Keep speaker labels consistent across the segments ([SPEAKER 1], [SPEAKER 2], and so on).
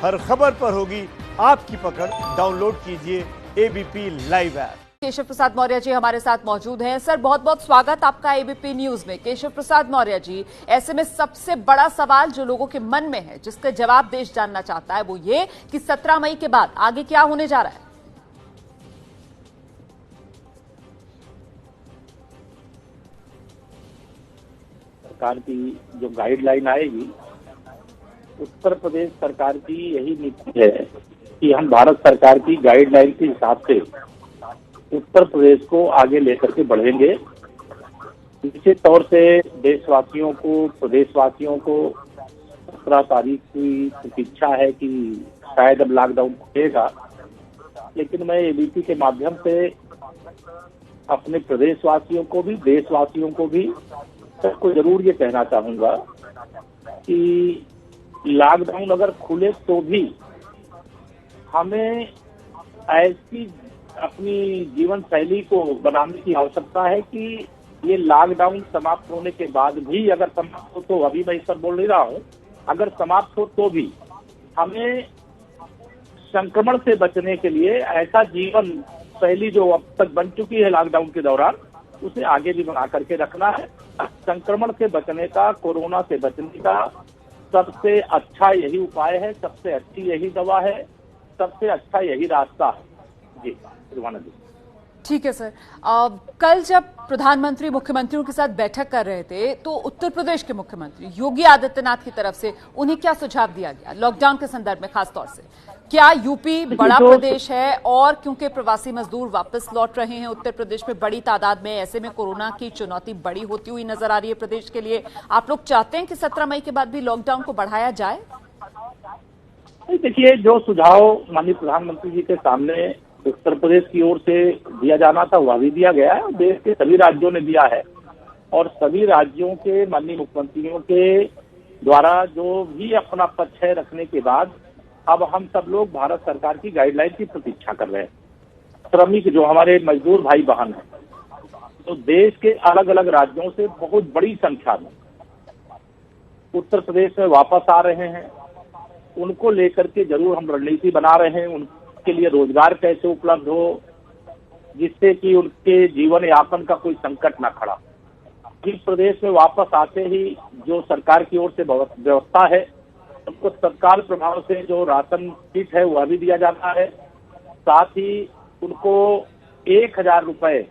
[SPEAKER 1] हर खबर पर होगी आपकी पकड़। डाउनलोड कीजिए ABP live app.
[SPEAKER 2] Keshav Prasad Maurya ji हमारे साथ मौजूद हैं। सर, बहुत बहुत स्वागत आपका एबीपी न्यूज में। केशव प्रसाद मौर्य जी, ऐसे में सबसे बड़ा सवाल जो लोगों के मन में है, जिसका जवाब देश जानना चाहता है, वो ये कि 17 मई के बाद आगे क्या होने जा रहा है।
[SPEAKER 3] सरकार की जो गाइडलाइन आएगी, उत्तर प्रदेश सरकार की यही नीति है कि हम भारत सरकार की गाइडलाइन के हिसाब से उत्तर प्रदेश को आगे लेकर के बढ़ेंगे। निश्चित तौर से देशवासियों को, प्रदेशवासियों को 17 तारीख की प्रतीक्षा है कि शायद अब लॉकडाउन खुलेगा, लेकिन मैं एबीपी के माध्यम से अपने प्रदेशवासियों को भी, देशवासियों को भी, सबको जरूर ये कहना चाहूंगा कि लॉकडाउन अगर खुले तो भी हमें ऐसी अपनी जीवन शैली को बनाने की आवश्यकता है कि ये लॉकडाउन समाप्त होने के बाद भी, अगर समाप्त हो तो, अभी मैं इस पर बोल नहीं रहा हूँ, अगर समाप्त हो तो भी हमें संक्रमण से बचने के लिए ऐसा जीवन शैली जो अब तक बन चुकी है लॉकडाउन के दौरान, उसे आगे भी बना करके रखना है। संक्रमण से बचने का, कोरोना से बचने का सबसे अच्छा यही उपाय है, सबसे अच्छी यही दवा है, सबसे अच्छा यही रास्ता है। जी जी।
[SPEAKER 2] ठीक है सर। कल जब प्रधानमंत्री मुख्यमंत्रियों के साथ बैठक कर रहे थे, तो उत्तर प्रदेश के मुख्यमंत्री योगी आदित्यनाथ की तरफ से उन्हें क्या सुझाव दिया गया लॉकडाउन के संदर्भ में? खासतौर से क्या यूपी बड़ा प्रदेश है, और क्योंकि प्रवासी मजदूर वापस लौट रहे हैं उत्तर प्रदेश में बड़ी तादाद में, ऐसे में कोरोना की चुनौती बड़ी होती हुई नजर आ रही है प्रदेश के लिए, आप लोग चाहते हैं कि 17 मई के बाद भी लॉकडाउन को बढ़ाया जाए?
[SPEAKER 3] देखिए, जो सुझाव माननीय प्रधानमंत्री जी के सामने उत्तर प्रदेश की ओर से दिया जाना था वह भी दिया गया है, देश के सभी राज्यों ने दिया है, और सभी राज्यों के माननीय मुख्यमंत्रियों के द्वारा जो भी अपना पक्ष है रखने के बाद अब हम सब लोग भारत सरकार की गाइडलाइन की प्रतीक्षा कर रहे हैं। श्रमिक जो हमारे मजदूर भाई बहन हैं, तो देश के अलग अलग राज्यों से बहुत बड़ी संख्या में उत्तर प्रदेश में वापस आ रहे हैं, उनको लेकर के जरूर हम रणनीति बना रहे हैं। उनके लिए रोजगार कैसे उपलब्ध हो, जिससे कि उनके जीवन यापन का कोई संकट ना खड़ा। जिस प्रदेश में वापस आते ही जो सरकार की ओर से व्यवस्था है, उनको तत्काल प्रभाव से जो राशन किट है वह भी दिया जाता है। साथ ही उनको 1000 रुपए,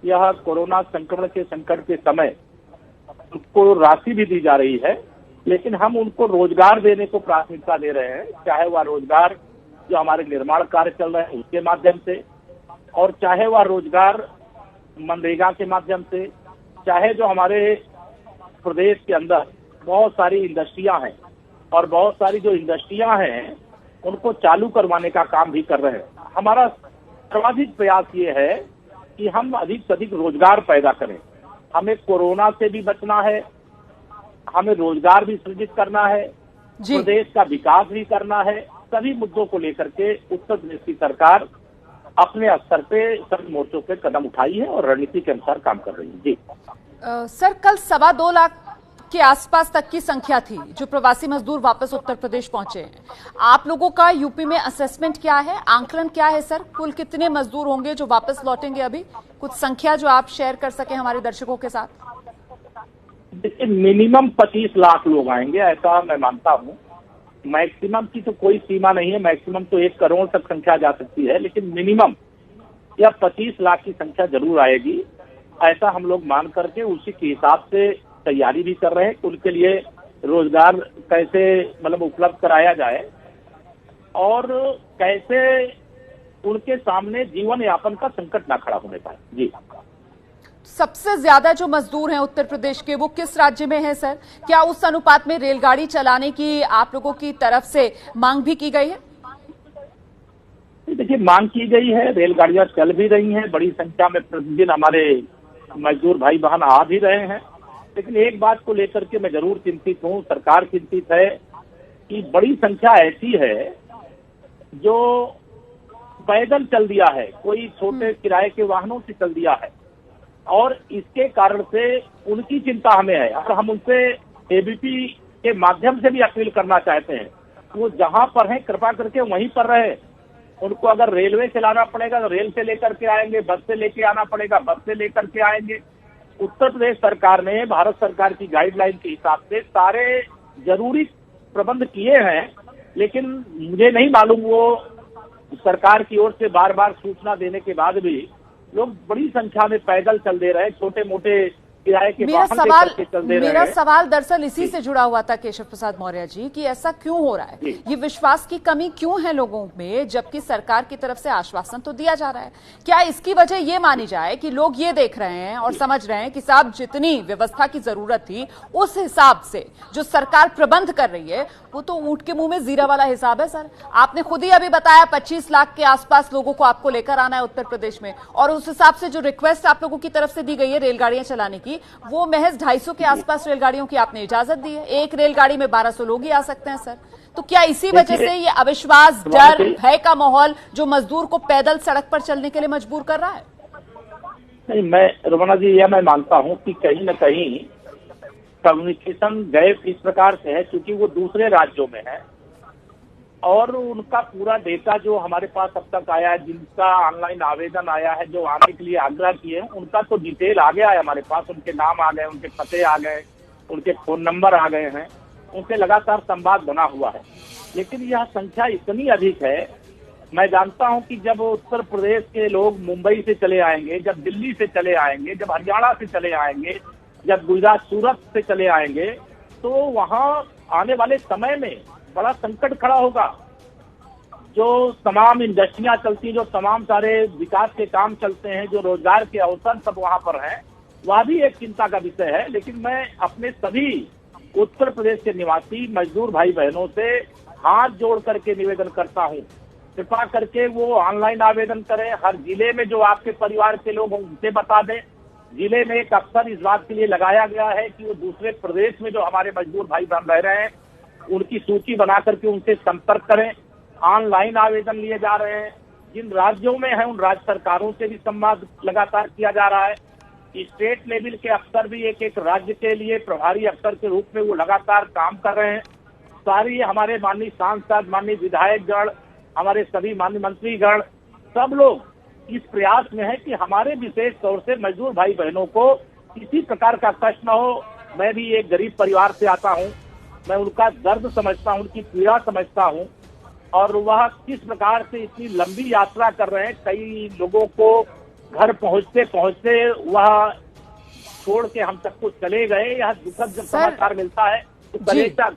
[SPEAKER 3] यह कोरोना संक्रमण के संकट के समय उनको राशि भी दी जा रही है, लेकिन हम उनको रोजगार देने को प्राथमिकता दे रहे हैं। चाहे वह रोजगार जो हमारे निर्माण कार्य चल रहे हैं उसके माध्यम से, और चाहे वह रोजगार मनरेगा के माध्यम से, चाहे जो हमारे प्रदेश के अंदर बहुत सारी इंडस्ट्रियां हैं, और बहुत सारी जो इंडस्ट्रियां हैं उनको चालू करवाने का काम भी कर रहे हैं। हमारा सर्वाधिक प्रयास ये है कि हम अधिक से अधिक रोजगार पैदा करें। हमें कोरोना से भी बचना है, हमें रोजगार भी सृजित करना है, प्रदेश का विकास भी करना है। सभी मुद्दों को लेकर के उत्तर प्रदेश की सरकार अपने स्तर पे सभी मोर्चों पे कदम उठाई है और रणनीति के अनुसार काम कर रही है। जी
[SPEAKER 2] सर, कल 2.25 लाख के आसपास तक की संख्या थी जो प्रवासी मजदूर वापस उत्तर प्रदेश पहुंचे हैं। आप लोगों का यूपी में असेसमेंट क्या है, आंकलन क्या है सर? कुल कितने मजदूर होंगे जो वापस लौटेंगे? अभी कुछ संख्या जो आप शेयर कर सके हमारे दर्शकों के साथ।
[SPEAKER 3] देखिए, मिनिमम 25 लाख लोग आएंगे, ऐसा मैं मानता हूँ। मैक्सिमम की तो कोई सीमा नहीं है, मैक्सिमम तो 1 करोड़ तक संख्या जा सकती है, लेकिन मिनिमम या 25 लाख की संख्या जरूर आएगी, ऐसा हम लोग मान करके उसी के हिसाब से तैयारी भी कर रहे हैं। उनके लिए रोजगार कैसे मतलब उपलब्ध कराया जाए, और कैसे उनके सामने जीवन यापन का संकट ना खड़ा होने पाए। जी,
[SPEAKER 2] सबसे ज्यादा जो मजदूर हैं उत्तर प्रदेश के, वो किस राज्य में है सर? क्या उस अनुपात में रेलगाड़ी चलाने की आप लोगों की तरफ से मांग भी की गई है?
[SPEAKER 3] देखिए, मांग की गई है, रेलगाड़ियां चल भी रही हैं, बड़ी संख्या में प्रतिदिन हमारे मजदूर भाई बहन आ भी रहे हैं। लेकिन एक बात को लेकर के मैं जरूर चिंतित हूँ, सरकार चिंतित है कि बड़ी संख्या ऐसी है जो पैदल चल दिया है, कोई छोटे किराए के वाहनों से चल दिया है, और इसके कारण से उनकी चिंता हमें है। और हम उनसे एबीपी के माध्यम से भी अपील करना चाहते हैं वो जहां पर हैं कृपा करके वहीं पर रहे। उनको अगर रेलवे से लाना पड़ेगा तो रेल से लेकर के आएंगे, बस से लेके आना पड़ेगा बस से लेकर के आएंगे। उत्तर प्रदेश सरकार ने भारत सरकार की गाइडलाइन के हिसाब से सारे जरूरी प्रबंध किए हैं, लेकिन मुझे नहीं मालूम वो सरकार की ओर से बार बार सूचना देने के बाद भी लोग बड़ी संख्या में पैदल चल दे रहे हैं, छोटे मोटे किराए के वाहन लेकर के चल दे रहे हैं।
[SPEAKER 2] मेरा सवाल दरअसल इसी से जुड़ा हुआ था केशव प्रसाद मौर्य जी कि ऐसा क्यों हो रहा है, ये विश्वास की कमी क्यों है लोगों में, जबकि सरकार की तरफ से आश्वासन तो दिया जा रहा है। क्या इसकी वजह ये मानी जाए कि लोग ये देख रहे हैं और समझ रहे हैं कि साहब जितनी व्यवस्था की जरूरत थी उस हिसाब से जो सरकार प्रबंध कर रही है वो तो ऊंट के मुंह में जीरा वाला हिसाब है। सर आपने खुद ही अभी बताया 25 लाख के आसपास लोगों को आपको लेकर आना है उत्तर प्रदेश में, और उस हिसाब से जो रिक्वेस्ट आप लोगों की तरफ से दी गई है रेलगाड़ियां चलाने की, वो महज 250 के आसपास रेलगाड़ियों की आपने इजाजत दी है। एक रेलगाड़ी में 1200 लोग ही आ सकते हैं सर। तो क्या इसी वजह से ये अविश्वास, डर, भय का माहौल जो मजदूर को पैदल सड़क पर चलने के लिए मजबूर कर रहा है?
[SPEAKER 3] नहीं, मैं रमना जी यह मैं मानता हूं कि कहीं न कहीं कम्युनिकेशन गैप इस प्रकार से है क्योंकि वो दूसरे राज्यों में है और उनका पूरा डेटा जो हमारे पास अब तक आया है, जिनका ऑनलाइन आवेदन आया है, जो आने के लिए आग्रह किए हैं, उनका तो डिटेल आ गया है हमारे पास। उनके नाम आ गए, उनके पते आ गए, उनके फोन नंबर आ गए हैं, उनसे लगातार संवाद बना हुआ है। लेकिन यह संख्या इतनी अधिक है, मैं जानता हूं कि जब उत्तर प्रदेश के लोग मुंबई से चले आएंगे, जब दिल्ली से चले आएंगे, जब हरियाणा से चले आएंगे, जब गुजरात सूरत से चले आएंगे, तो वहां आने वाले समय में बड़ा संकट खड़ा होगा। जो तमाम इंडस्ट्रियां चलती, जो तमाम सारे विकास के काम चलते हैं, जो रोजगार के अवसर सब वहां पर हैं, वह भी एक चिंता का विषय है। लेकिन मैं अपने सभी उत्तर प्रदेश के निवासी मजदूर भाई बहनों से हाथ जोड़ करके निवेदन करता हूं, कृपा करके वो ऑनलाइन आवेदन करें। हर जिले में जो आपके परिवार के लोग हों उनसे बता दें। जिले में एक अफसर इस बात के लिए लगाया गया है कि वो दूसरे प्रदेश में जो हमारे मजदूर भाई बहन रह रहे हैं उनकी सूची बना करके उनसे संपर्क करें। ऑनलाइन आवेदन लिए जा रहे हैं। जिन राज्यों में है उन राज्य सरकारों से भी संवाद लगातार किया जा रहा है। स्टेट लेवल के अफसर भी एक एक राज्य के लिए प्रभारी अफसर के रूप में वो लगातार काम कर रहे हैं। सारी हमारे माननीय सांसद, माननीय विधायकगण, हमारे सभी माननीय मंत्रीगण, सब लोग इस प्रयास में है कि हमारे विशेष तौर से मजदूर भाई बहनों को किसी प्रकार का कष्ट न हो। मैं भी एक गरीब परिवार से आता हूं, मैं उनका दर्द समझता हूं, उनकी पीड़ा समझता हूं, और वह किस प्रकार से इतनी लंबी यात्रा कर रहे हैं। कई लोगों को घर पहुंचते पहुंचते वह छोड़ के हम सबको चले गए। यह दुखद जब समाचार मिलता है तो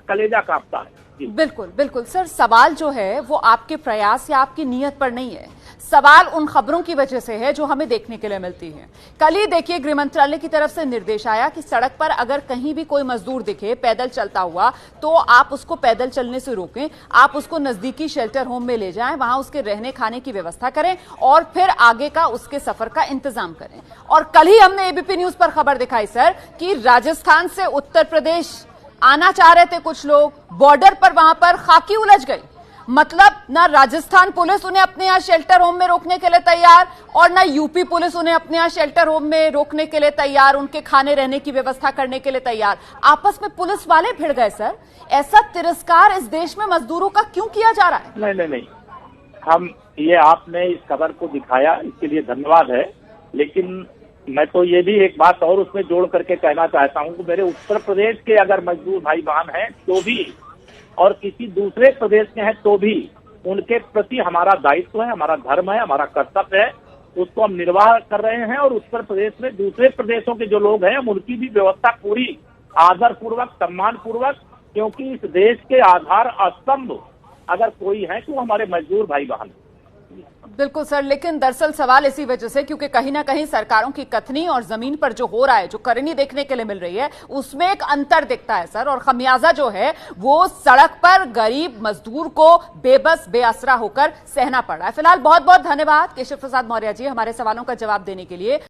[SPEAKER 3] कलेजा कांपता है।
[SPEAKER 2] बिल्कुल बिल्कुल सर, सवाल जो है वो आपके प्रयास या आपकी नीयत पर नहीं है, सवाल उन खबरों की वजह से है जो हमें देखने के लिए मिलती है। कल ही देखिए गृह मंत्रालय की तरफ से निर्देश आया कि सड़क पर अगर कहीं भी कोई मजदूर दिखे पैदल चलता हुआ तो आप उसको पैदल चलने से रोकें, आप उसको नजदीकी शेल्टर होम में ले जाएं, वहां उसके रहने खाने की व्यवस्था करें और फिर आगे का उसके सफर का इंतजाम करें। और कल ही हमने एबीपी न्यूज पर खबर दिखाई सर कि राजस्थान से उत्तर प्रदेश आना चाह रहे थे कुछ लोग, बॉर्डर पर वहां पर खाकी उलझ गई। मतलब ना राजस्थान पुलिस उन्हें अपने यहाँ शेल्टर होम में रोकने के लिए तैयार और ना यूपी पुलिस उन्हें अपने यहाँ शेल्टर होम में रोकने के लिए तैयार, उनके खाने रहने की व्यवस्था करने के लिए तैयार। आपस में पुलिस वाले भिड़ गए सर। ऐसा तिरस्कार इस देश में मजदूरों का क्यों किया जा रहा है?
[SPEAKER 3] नहीं, हम ये आपने इस खबर को दिखाया, इसके लिए धन्यवाद है। लेकिन मैं तो ये भी एक बात और उसमें जोड़ करके कहना चाहता हूँ कि मेरे उत्तर प्रदेश के अगर मजदूर भाई बहन हैं तो भी, और किसी दूसरे प्रदेश के हैं तो भी, उनके प्रति हमारा दायित्व है, हमारा धर्म है, हमारा कर्तव्य है, उसको हम निर्वाह कर रहे हैं। और उत्तर प्रदेश में दूसरे प्रदेशों के जो लोग हैं हम उनकी भी व्यवस्था पूरी आदर पूर्वक, सम्मान पूर्वक, क्योंकि इस देश के आधार स्तंभ अगर कोई है तो हमारे मजदूर भाई बहन।
[SPEAKER 2] बिल्कुल सर, लेकिन दरअसल सवाल इसी वजह से क्योंकि कहीं ना कहीं सरकारों की कथनी और जमीन पर जो हो रहा है, जो करनी देखने के लिए मिल रही है, उसमें एक अंतर दिखता है सर। और खमियाजा जो है वो सड़क पर गरीब मजदूर को बेबस बेआसरा होकर सहना पड़ रहा है। फिलहाल बहुत बहुत धन्यवाद केशव प्रसाद मौर्य जी हमारे सवालों का जवाब देने के लिए।